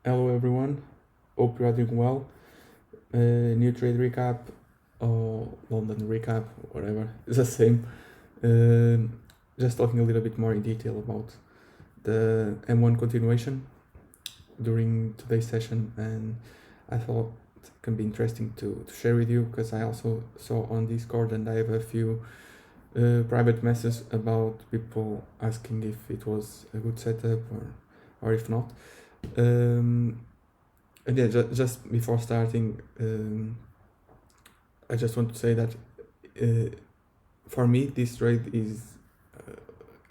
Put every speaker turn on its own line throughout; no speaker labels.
Hello everyone, hope you are doing well. New trade recap or London recap, whatever, it's the same. Just talking a little bit more in detail about the M1 continuation during today's session, and I thought it can be interesting to share with you because I also saw on Discord and I have a few private messages about people asking if it was a good setup or if not. And yeah, just before starting, I just want to say that for me, this trade is,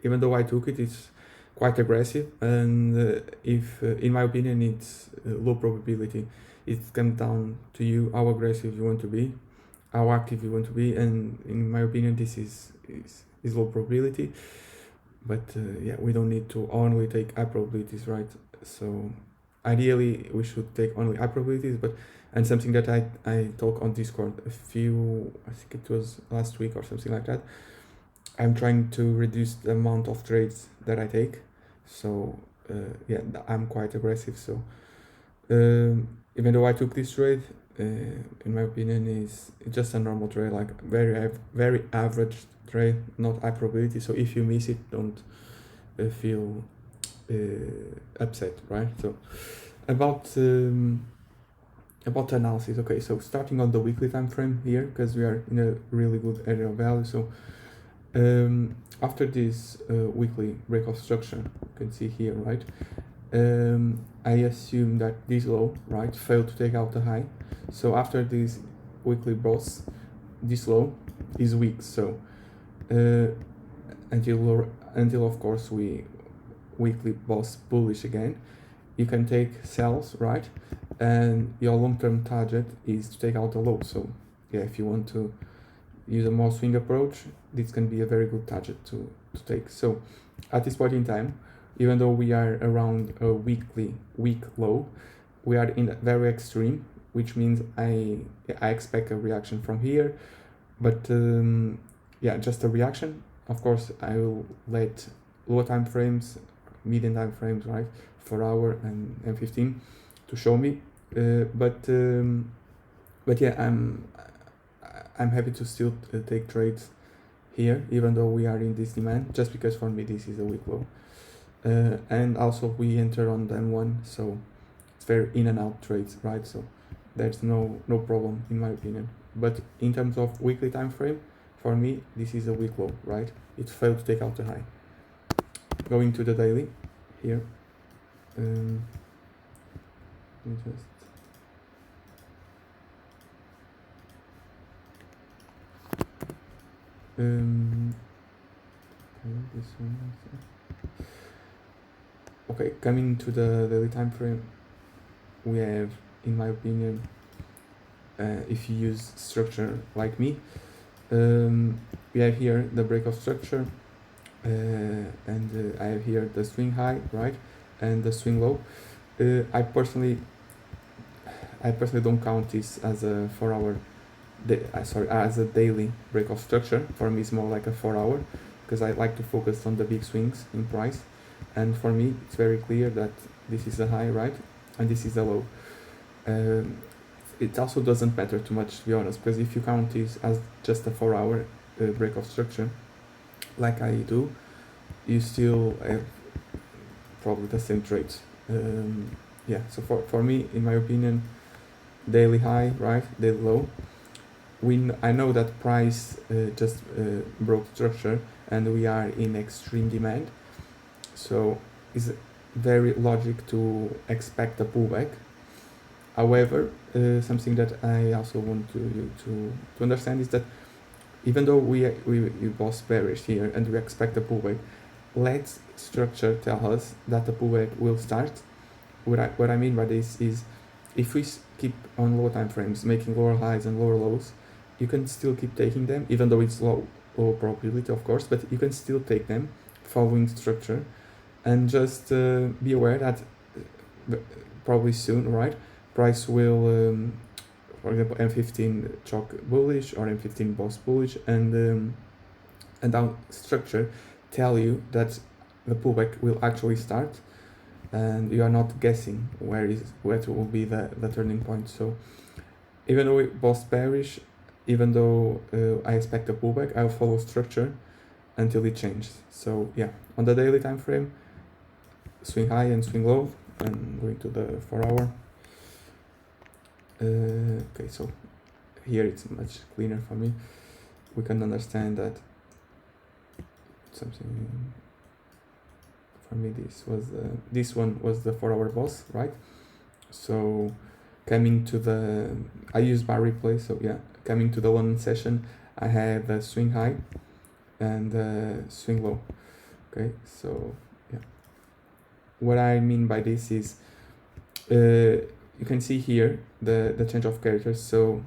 even though I took it, it's quite aggressive. And if, in my opinion, it's low probability, it comes down to you how aggressive you want to be, how active you want to be. And in my opinion, this is low probability. But yeah, we don't need to only take high probabilities, right? So ideally we should take only high probabilities, but and something that I talk on Discord a few, I think it was last week or something like that. I'm trying to reduce the amount of trades that I take. So yeah, I'm quite aggressive. So even though I took this trade, in my opinion, is just a normal trade, like very average trade, not high probability. So if you miss it, don't feel upset, right? So about analysis. Okay, so starting on the weekly time frame here, because we are in a really good area of value. So after this weekly break of structure, you can see here, right? I assume that this low, right, failed to take out the high. So after this weekly boss, this low is weak. So until of course we weekly boss bullish again, you can take sells, right? And your long-term target is to take out the low. So yeah, if you want to use a more swing approach, this can be a very good target to take. So at this point in time, even though we are around a weak low, we are in a very extreme, which means I expect a reaction from here. But yeah, just a reaction. Of course, I will let lower time frames, medium time frames, right, 4 hour and 15 to show me. But yeah, I'm happy to still take trades here, even though we are in this demand, just because for me this is a weak low. And also we enter on the M1, so it's very in and out trades, right? So there's no problem in my opinion. But in terms of weekly time frame, for me this is a weak low, right? It failed to take out the high. Going to the daily here. Just this one. Okay, coming to the daily time frame, we have, in my opinion, if you use structure like me, we have here the break of structure, and I have here the swing high, right, and the swing low. I personally don't count this as a 4 hour, as a daily break of structure. For me, it's more like a 4 hour, because I like to focus on the big swings in price. And for me, it's very clear that this is a high, right, and this is a low. It also doesn't matter too much, to be honest, because if you count this as just a 4 hour break of structure, like I do, you still have probably the same trades. Yeah, so for me, in my opinion, daily high, right, daily low. I know that price just broke structure and we are in extreme demand, so it's very logic to expect a pullback. However, something that I also want you to understand is that even though we both bearish here and we expect a pullback, let structure tell us that the pullback will start. What I mean by this is, if we keep on lower time frames making lower highs and lower lows, you can still keep taking them, even though it's low probability, of course, but you can still take them following structure. And just be aware that probably soon, right, price will, for example, M15 chalk bullish or M15 boss bullish, and down structure tell you that the pullback will actually start. and you are not guessing where will be the turning point. So even though it was bearish, even though I expect a pullback, I'll follow structure until it changes. So yeah, on the daily time frame, swing high and swing low, and going to the 4-hour. Okay, so here it's much cleaner for me. We can understand that something for me. This one was the 4-hour boss, right? So coming to the, I use bar replay. So yeah, coming to the one session, I have the swing high and swing low. Okay, so yeah, what I mean by this is you can see here the change of characters. So,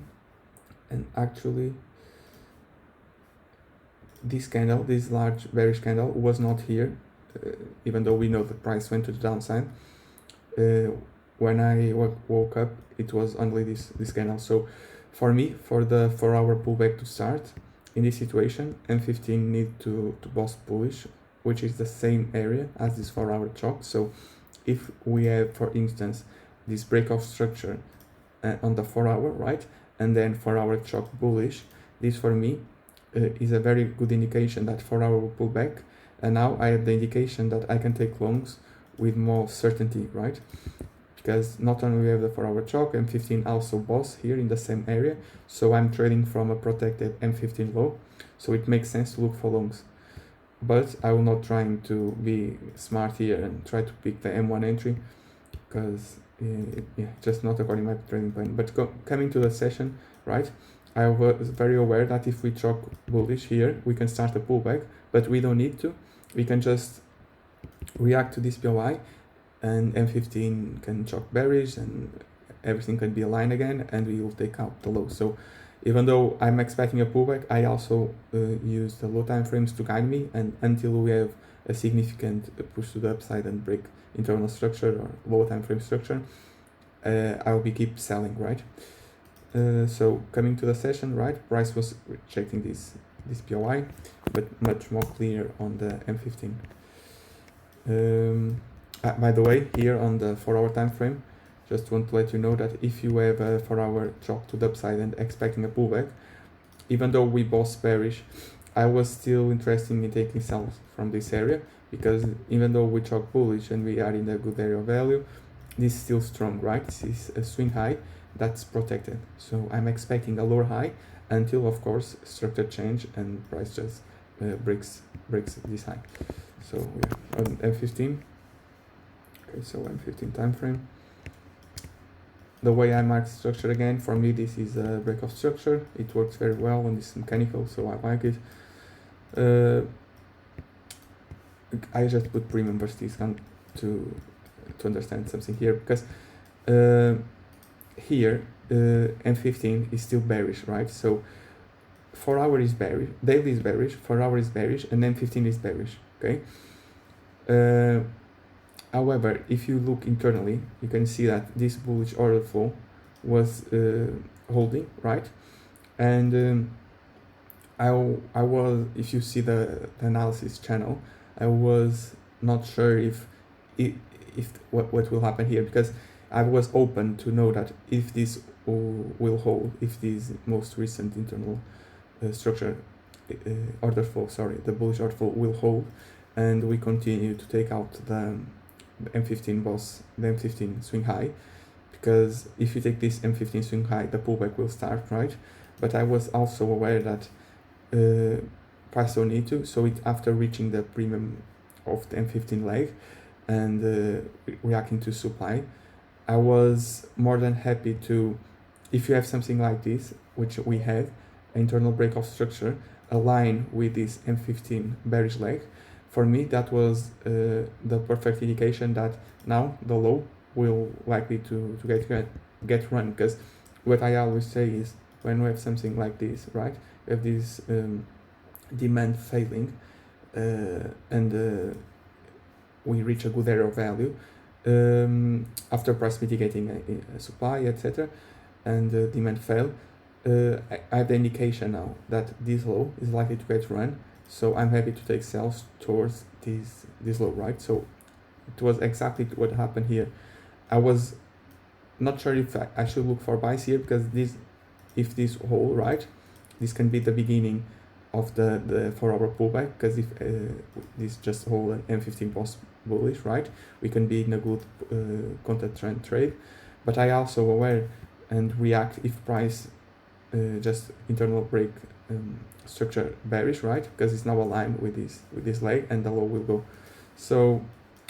and actually this candle, this large bearish candle, was not here, even though we know the price went to the downside. When I woke up, it was only this candle. So for me, for the 4-hour pullback to start in this situation, M15 need to boss bullish, which is the same area as this 4-hour chalk. So if we have, for instance, this breakout structure on the 4-hour, right, and then 4-hour chalk bullish, this for me is a very good indication that 4-hour will pull back, and now I have the indication that I can take longs with more certainty, right? Because not only we have the 4-hour chalk, M15 also boss here in the same area, so I'm trading from a protected M15 low, so it makes sense to look for longs. But I will not trying to be smart here and try to pick the M1 entry, because yeah, just not according to my trading plan. But coming to the session, right, I was very aware that if we chalk bullish here, we can start a pullback, but we don't need to. We can just react to this POI, and M15 can chalk bearish, and everything can be aligned again, and we will take out the low. So even though I'm expecting a pullback, I also use the low time frames to guide me, and until we have a significant push to the upside and break internal structure or low time frame structure, I will be keep selling, right? So coming to the session, right, price was rejecting this POI, but much more clear on the M15. By the way, here on the 4-hour time frame, just want to let you know that if you have a 4-hour chalk to the upside and expecting a pullback, even though we both bearish, I was still interested in taking sells from this area, because even though we chalk bullish and we are in a good area of value, this is still strong, right? This is a swing high that's protected. So I'm expecting a lower high until, of course, structure change and price just breaks this high. So yeah, on M15. Okay, so M15 time frame. The way I mark structure again, for me this is a breakout structure. It works very well and it's mechanical, so I like it. I just put premium versus discount to understand something here, because here M15 is still bearish, right? So 4-hour is bearish, daily is bearish, 4-hour is bearish, and M15 is bearish, okay? However, if you look internally, you can see that this bullish order flow was holding, right? And I was, if you see the analysis channel, I was not sure if what will happen here, because I was open to know that if this will hold, if this most recent internal structure order flow, sorry, the bullish order flow will hold, and we continue to take out the M15 boss, the M15 swing high, because if you take this M15 swing high, the pullback will start, right? But I was also aware that price don't need to, so it after reaching the premium of the M15 leg and reacting to supply, I was more than happy to, if you have something like this, which we have, internal breakout structure, align with this M15 bearish leg. For me, that was the perfect indication that now the low will likely to get run, because what I always say is, when we have something like this, right, we have this demand failing and we reach a good area of value after price mitigating a supply, etc., and demand fail, I have the indication now that this low is likely to get run, so I'm happy to take sales towards this low, right? So It was exactly what happened here. I was not sure if I should look for buys here, because if this hole, right, this can be the beginning of the 4-hour pullback, because if this just hold M15 post bullish, right, we can be in a good counter trend trade. But I also aware and react if price just internal break structure bearish, right, because it's now aligned with this leg and the low will go. So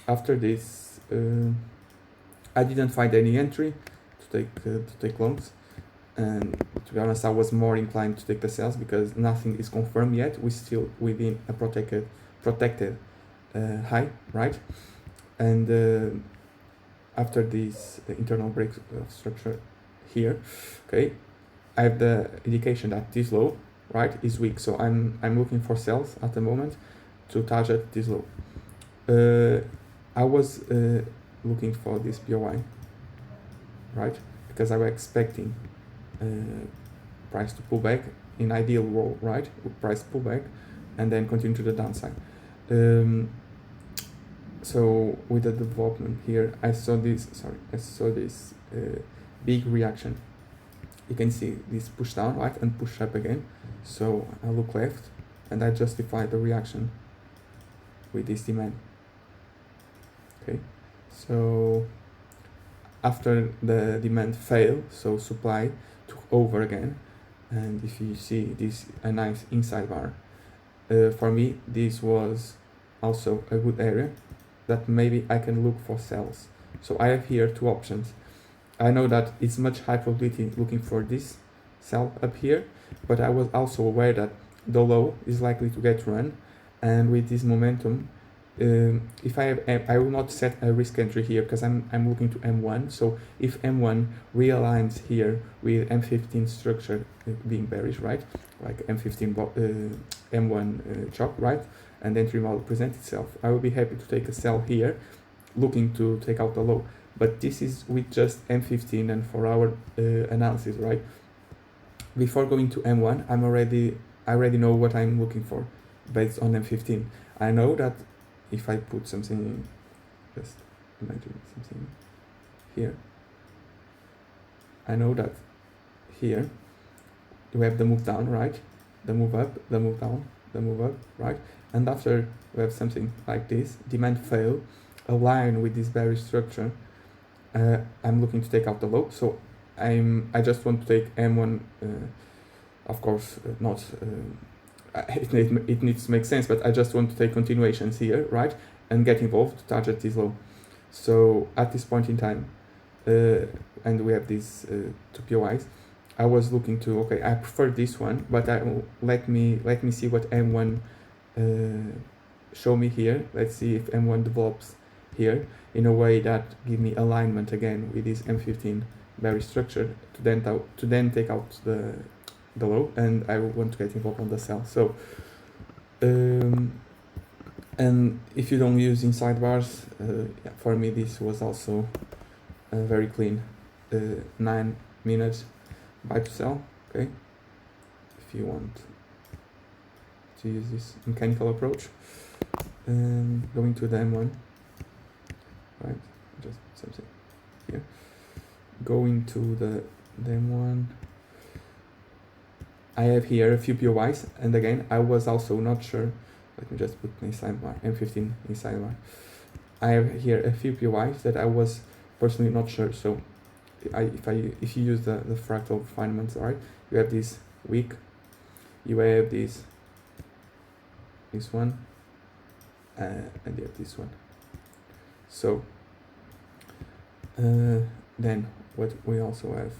after this I didn't find any entry to take longs, and to be honest I was more inclined to take the sells because nothing is confirmed yet. We're still within a protected high, right? And after this internal break of structure here, okay, I have the indication that this low, right, is weak, so I'm looking for sells at the moment to target this low. I was looking for this BOI, right, because I was expecting price to pull back in ideal world, right, price pull back and then continue to the downside. So with the development here, I saw this big reaction. You can see this push down, right, and push up again. So I look left and I justify the reaction with this demand. Okay, so after the demand failed, so supply took over again, and if you see this a nice inside bar, for me this was also a good area that maybe I can look for sells. So I have here two options. I know that it's much high probability looking for this sell up here, but I was also aware that the low is likely to get run, and with this momentum, if I will not set a risk entry here because I'm looking to M1. So if M1 realigns here with M15 structure being bearish, right, like M15 M1 chop, right, and entry model presents itself, I will be happy to take a sell here, looking to take out the low. But this is with just M15 and 4-hour analysis, right? Before going to M1, I already know what I'm looking for based on M15. I know that if I put something, just imagine something here, I know that here we have the move down, right, the move up, the move down, the move up, right, and after we have something like this, demand fail, align with this bearish structure, I'm looking to take out the low. So I just want to take M1, of course not it needs to make sense, but I just want to take continuations here, right, and get involved to target this low. So at this point in time, and we have these two POIs, I was looking to, okay, I prefer this one, but let me see what M1 show me here. Let's see if M1 develops here in a way that give me alignment again with this M15 bearish structure to then take out the low, and I want to get involved on the sell. So and if you don't use inside bars, yeah, for me this was also very clean 9 minutes buy to sell. Okay, if you want to use this mechanical approach, going to the M1, right, just something here, going to the M1. I have here a few POIs, and again I was also not sure. Let me just put inside bar, M15 inside bar. I have here a few POIs that I was personally not sure. So if you use the fractal refinements, right, you have this weak, you have this one, and you have this one. So then what we also have,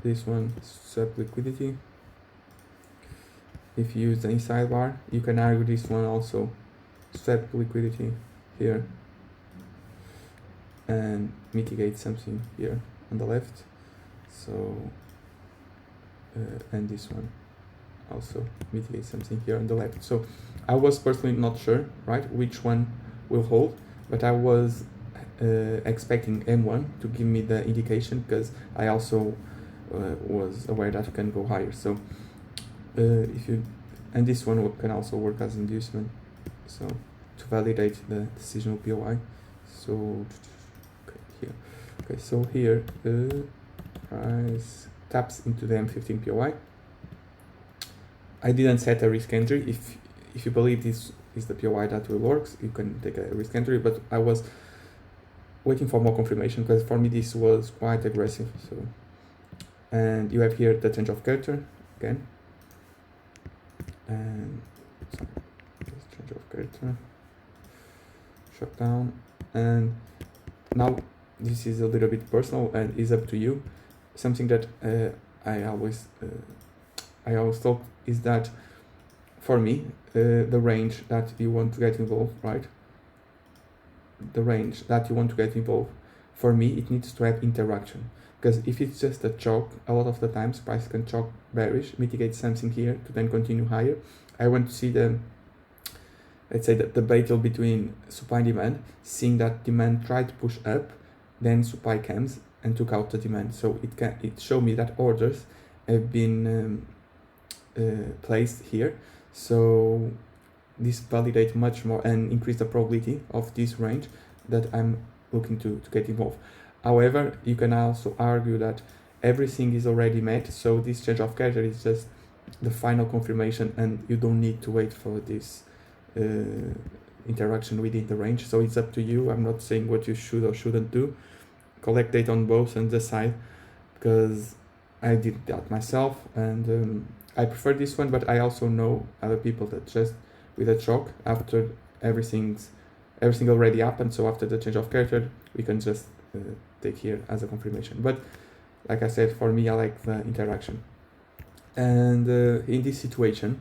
this one, sub liquidity. If you use the inside bar, you can argue this one also sub liquidity here and mitigate something here on the left. So and this one also mitigate something here on the left. So I was personally not sure, right, which one will hold, but I was expecting M1 to give me the indication, because I also was aware that it can go higher. So if you, and this one can also work as inducement. So to validate the decisional POI. So okay, here, okay, so here price taps into the M15 POI. I didn't set a risk entry. If you believe this is the POI that will work, you can take a risk entry, but I was waiting for more confirmation because for me this was quite aggressive. So, and you have here the change of character again, and sorry, change of character, shut down, and now this is a little bit personal and is up to you. Something that I always thought is that for me the range that you want to get involved, right? The range that you want to get involved, for me it needs to have interaction, because if it's just a chalk, a lot of the times price can chalk bearish, mitigate something here to then continue higher. I want to see the, let's say, the battle between supply and demand, seeing that demand tried to push up, then supply comes and took out the demand. So it showed me that orders have been placed here. So this validates much more and increase the probability of this range that I'm looking to get involved. However, you can also argue that everything is already met, so this change of character is just the final confirmation and you don't need to wait for this interaction within the range. So it's up to you. I'm not saying what you should or shouldn't do. Collect data on both and decide, because I did that myself, and I prefer this one, but I also know other people that just with a chalk after everything already happened. So after the change of character, we can just take here as a confirmation. But like I said, for me, I like the interaction. And in this situation,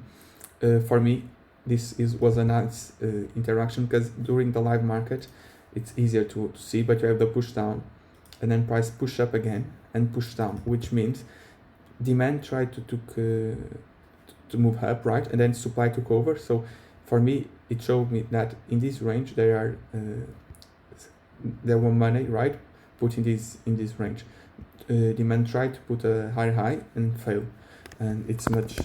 for me, this was a nice interaction, because during the live market, it's easier to see, but you have the push down and then price push up again and push down, which means demand tried to move up, right? And then supply took over. So for me, it showed me that in this range, there were money, right, put in this range. Demand tried to put a higher high and failed. And it's much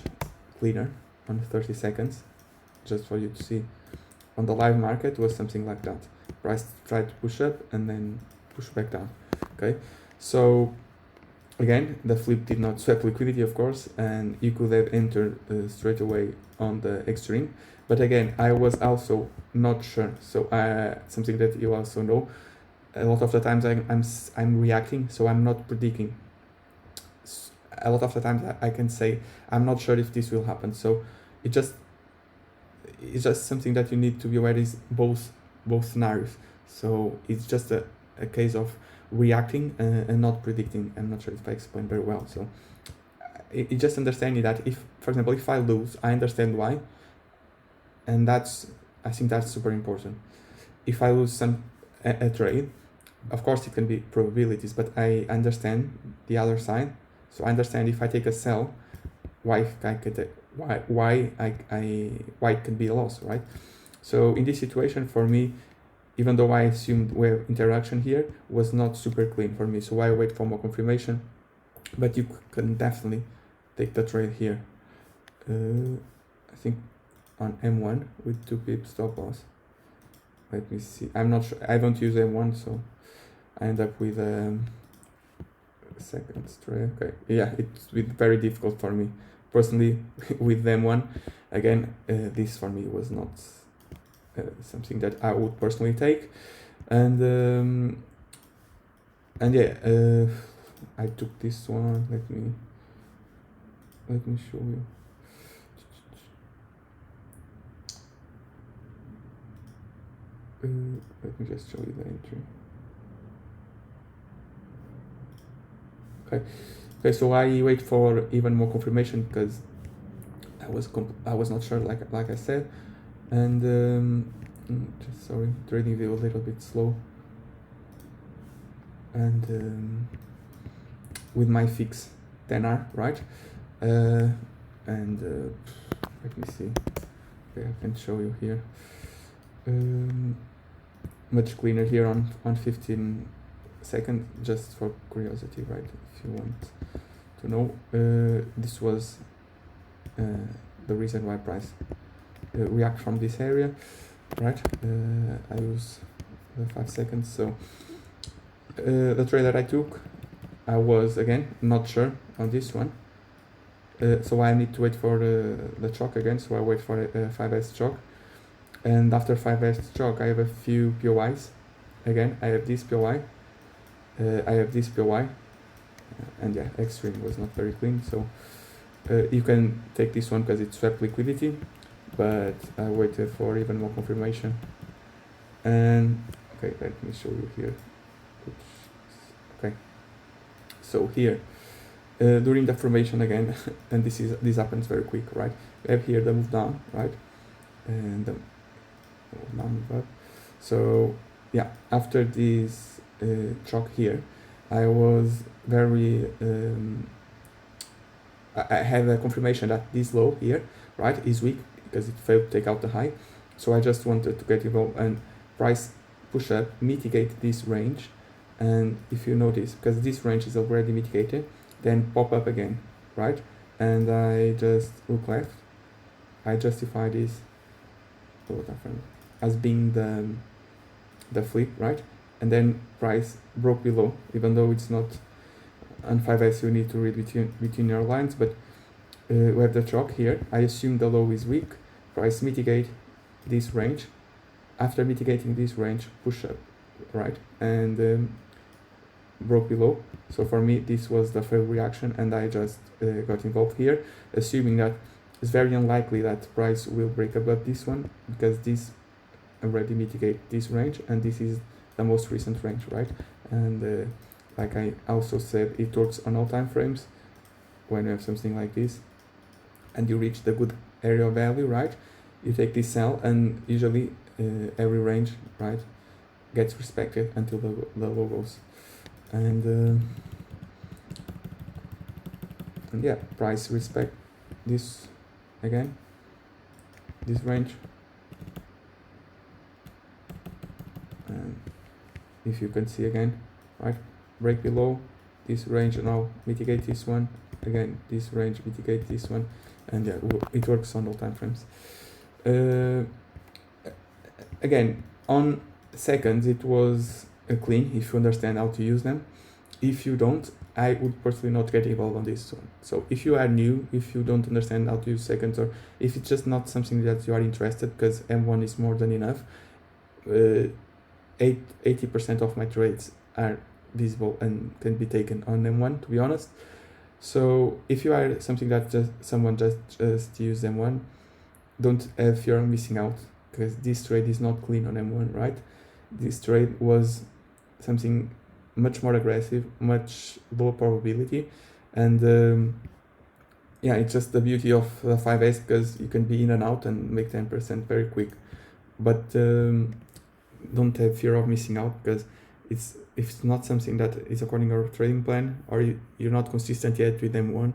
cleaner on 30 seconds, just for you to see. On the live market was something like that. Price tried to push up and then push back down. Okay, so again, the flip did not swap liquidity, of course, and you could have entered straight away on the extreme. But again, I was also not sure. So something that you also know, a lot of the times I'm reacting, so I'm not predicting. A lot of the times I can say I'm not sure if this will happen. So it's just something that you need to be aware is both scenarios. So it's just a case of reacting and not predicting. I'm not sure if I explained very well. So it's just understanding that if, for example, if I lose, I understand why, and I think that's super important. If I lose a trade, of course it can be probabilities, but I understand the other side. So I understand if I take a sell, why it can be a loss, right? So in this situation, for me, even though I assumed where interaction here was not super clean for me, so I wait for more confirmation. But you can definitely take the trade here. I think on M1 with 2 pips stop loss. Let me see. I'm not sure. I don't use M1, so I end up with second trade. Okay, yeah, it's been very difficult for me personally with M1. Again, this for me was not something that I would personally take, and yeah, I took this one. Let me show you. Let me just show you the entry. Okay, so I wait for even more confirmation because I was not sure, like I said, and just sorry, trading view a little bit slow, and with my fix 10R, right, and let me see. Okay, I can show you here. Much cleaner here on 15 seconds, just for curiosity, right? If you want to know, this was the reason why price react from this area. right? I use 5 seconds. So the trade that I took, I was again not sure on this one. So I need to wait for the chalk again. So I wait for a 5S chalk, and after 5S chalk, I have a few POIs. Again, I have this POI. I have this POI, and yeah, Extreme was not very clean. So you can take this one because it's swept liquidity, but I waited for even more confirmation. And okay, let me show you here. Oops. Okay, so here during the formation again, and this happens very quick, right? We have here the move down, right, and the move down, move up. So yeah, after this chalk here, I was very I have a confirmation that this low here, right, is weak because it failed to take out the high. So I just wanted to get involved and price push up, mitigate this range. And if you notice, because this range is already mitigated, then pop up again, right? And I just look left. I justify this as being the flip, right? And then price broke below, even though it's not on 5S, you need to read between your lines, but we have the chalk here. I assume the low is weak. Price mitigate this range. After mitigating this range, push up, right? And broke below. So for me, this was the failed reaction, and I just got involved here, assuming that it's very unlikely that price will break above this one, because this already mitigate this range, and this is the most recent range, right? And like I also said, it works on all time frames. When you have something like this and you reach the good area of value, right, you take this sell, and usually every range, right, gets respected until the low goes. And yeah, price respect this again, this range, and if you can see again, right, break below this range, now mitigate this one again, this range mitigate this one, and yeah, it works on all time frames. Again, on seconds it was clean if you understand how to use them. If you don't, I would personally not get involved on this one. So if you are new, if you don't understand how to use seconds, or if it's just not something that you are interested, because M1 is more than enough, 80% of my trades are visible and can be taken on M1, to be honest. So if you are something that someone just use M1, don't have fear of missing out, because this trade is not clean on M1, right? This trade was something much more aggressive, much lower probability, and yeah, it's just the beauty of the 5S, because you can be in and out and make 10% very quick. But don't have fear of missing out, because if it's not something that is according to your trading plan, or you're not consistent yet with M1,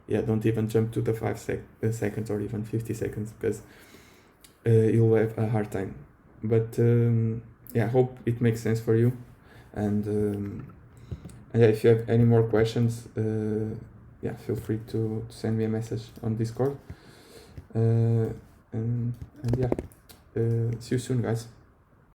yeah, don't even jump to the 5 seconds or even 50 seconds, because you'll have a hard time. But yeah, hope it makes sense for you. And yeah, if you have any more questions, yeah, feel free to send me a message on Discord. And yeah, see you soon, guys.